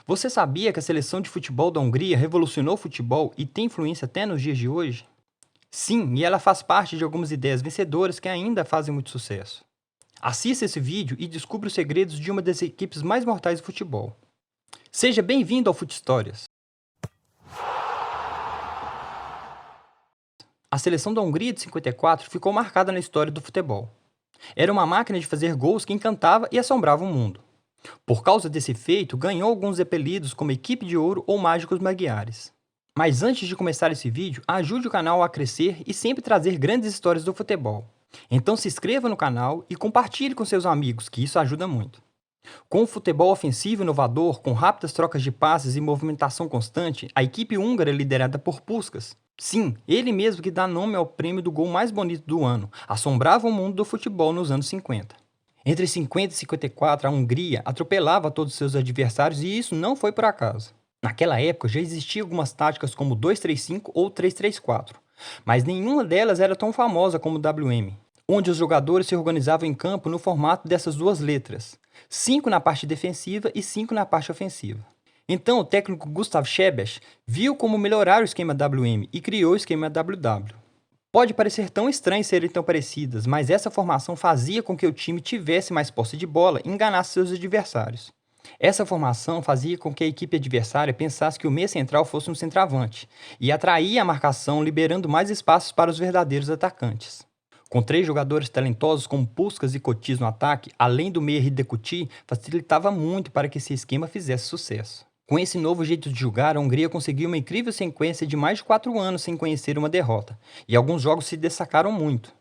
Você sabia que a seleção de futebol da Hungria revolucionou o futebol e tem influência até nos dias de hoje? Sim, e ela faz parte de algumas ideias vencedoras que ainda fazem muito sucesso. Assista esse vídeo e descubra os segredos de uma das equipes mais mortais do futebol. Seja bem-vindo ao Fut Histórias. A seleção da Hungria de 54 ficou marcada na história do futebol. Era uma máquina de fazer gols que encantava e assombrava o mundo. Por causa desse feito, ganhou alguns apelidos como Equipe de Ouro ou Mágicos Magyares. Mas antes de começar esse vídeo, ajude o canal a crescer e sempre trazer grandes histórias do futebol. Então se inscreva no canal e compartilhe com seus amigos, que isso ajuda muito. Com um futebol ofensivo e inovador, com rápidas trocas de passes e movimentação constante, a equipe húngara é liderada por Puskás. Sim, ele mesmo que dá nome ao prêmio do gol mais bonito do ano, assombrava o mundo do futebol nos anos 50. Entre 50 e 54, a Hungria atropelava todos seus adversários e isso não foi por acaso. Naquela época já existiam algumas táticas como 2-3-5 ou 3-3-4, mas nenhuma delas era tão famosa como o WM, onde os jogadores se organizavam em campo no formato dessas duas letras, 5 na parte defensiva e 5 na parte ofensiva. Então o técnico Gustav Schebech viu como melhorar o esquema WM e criou o esquema WW. Pode parecer tão estranho serem tão parecidas, mas essa formação fazia com que o time tivesse mais posse de bola e enganasse seus adversários. Essa formação fazia com que a equipe adversária pensasse que o meia central fosse um centroavante e atraía a marcação, liberando mais espaços para os verdadeiros atacantes. Com 3 jogadores talentosos como Puskás e Cotis no ataque, além do meia Hidekuti, facilitava muito para que esse esquema fizesse sucesso. Com esse novo jeito de jogar, a Hungria conseguiu uma incrível sequência de mais de 4 anos sem conhecer uma derrota, e alguns jogos se destacaram muito.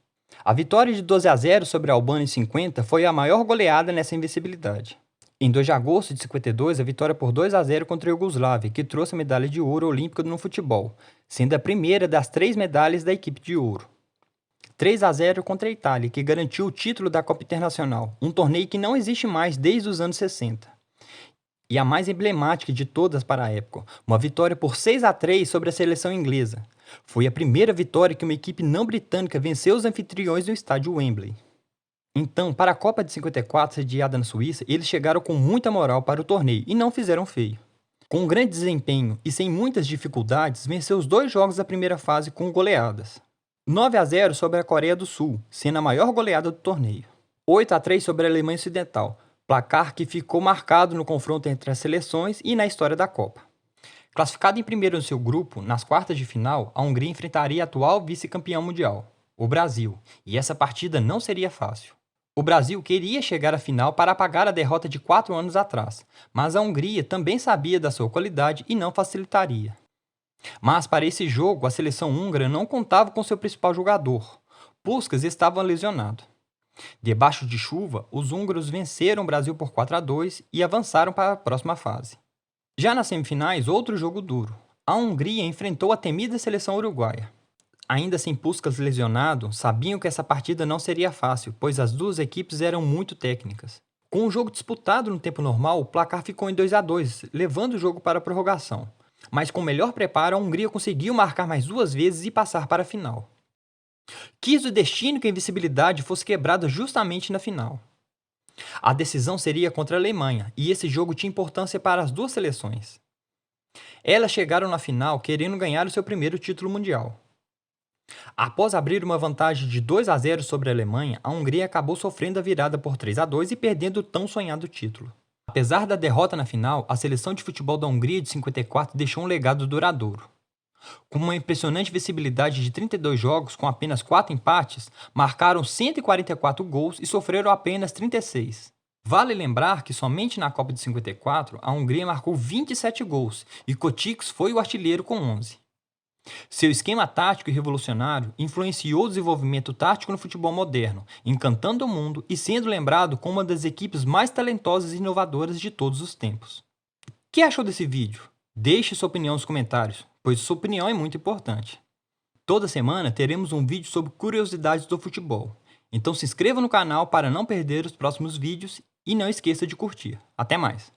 A vitória de 12-0 sobre a Albânia em 50 foi a maior goleada nessa invencibilidade. Em 2 de agosto de 52, a vitória por 2-0 contra a Iugoslávia, que trouxe a medalha de ouro olímpica no futebol, sendo a primeira das 3 medalhas da equipe de ouro. 3-0 contra a Itália, que garantiu o título da Copa Internacional, um torneio que não existe mais desde os anos 60. E a mais emblemática de todas para a época, uma vitória por 6-3 sobre a seleção inglesa. Foi a primeira vitória que uma equipe não britânica venceu os anfitriões no estádio Wembley. Então, para a Copa de 54, sediada na Suíça, eles chegaram com muita moral para o torneio e não fizeram feio. Com um grande desempenho e sem muitas dificuldades, venceu os 2 jogos da primeira fase com goleadas. 9-0 sobre a Coreia do Sul, sendo a maior goleada do torneio. 8-3 sobre a Alemanha Ocidental, placar que ficou marcado no confronto entre as seleções e na história da Copa. Classificado em primeiro no seu grupo, nas quartas de final, a Hungria enfrentaria a atual vice-campeão mundial, o Brasil, e essa partida não seria fácil. O Brasil queria chegar à final para apagar a derrota de 4 anos atrás, mas a Hungria também sabia da sua qualidade e não facilitaria. Mas para esse jogo, a seleção húngara não contava com seu principal jogador. Puskás estava lesionado. Debaixo de chuva, os húngaros venceram o Brasil por 4-2 e avançaram para a próxima fase. Já nas semifinais, outro jogo duro. A Hungria enfrentou a temida seleção uruguaia. Ainda sem Puskás lesionado, sabiam que essa partida não seria fácil, pois as duas equipes eram muito técnicas. Com o jogo disputado no tempo normal, o placar ficou em 2-2, levando o jogo para a prorrogação. Mas com melhor preparo, a Hungria conseguiu marcar mais 2 vezes e passar para a final. Quis o destino que a invencibilidade fosse quebrada justamente na final. A decisão seria contra a Alemanha, e esse jogo tinha importância para as duas seleções. Elas chegaram na final querendo ganhar o seu primeiro título mundial. Após abrir uma vantagem de 2-0 sobre a Alemanha, a Hungria acabou sofrendo a virada por 3-2 e perdendo o tão sonhado título. Apesar da derrota na final, a seleção de futebol da Hungria de 54 deixou um legado duradouro. Com uma impressionante visibilidade de 32 jogos com apenas 4 empates, marcaram 144 gols e sofreram apenas 36. Vale lembrar que somente na Copa de 54 a Hungria marcou 27 gols e Kotics foi o artilheiro com 11. Seu esquema tático e revolucionário influenciou o desenvolvimento tático no futebol moderno, encantando o mundo e sendo lembrado como uma das equipes mais talentosas e inovadoras de todos os tempos. O que achou desse vídeo? Deixe sua opinião nos comentários, pois sua opinião é muito importante. Toda semana teremos um vídeo sobre curiosidades do futebol, então se inscreva no canal para não perder os próximos vídeos e não esqueça de curtir. Até mais!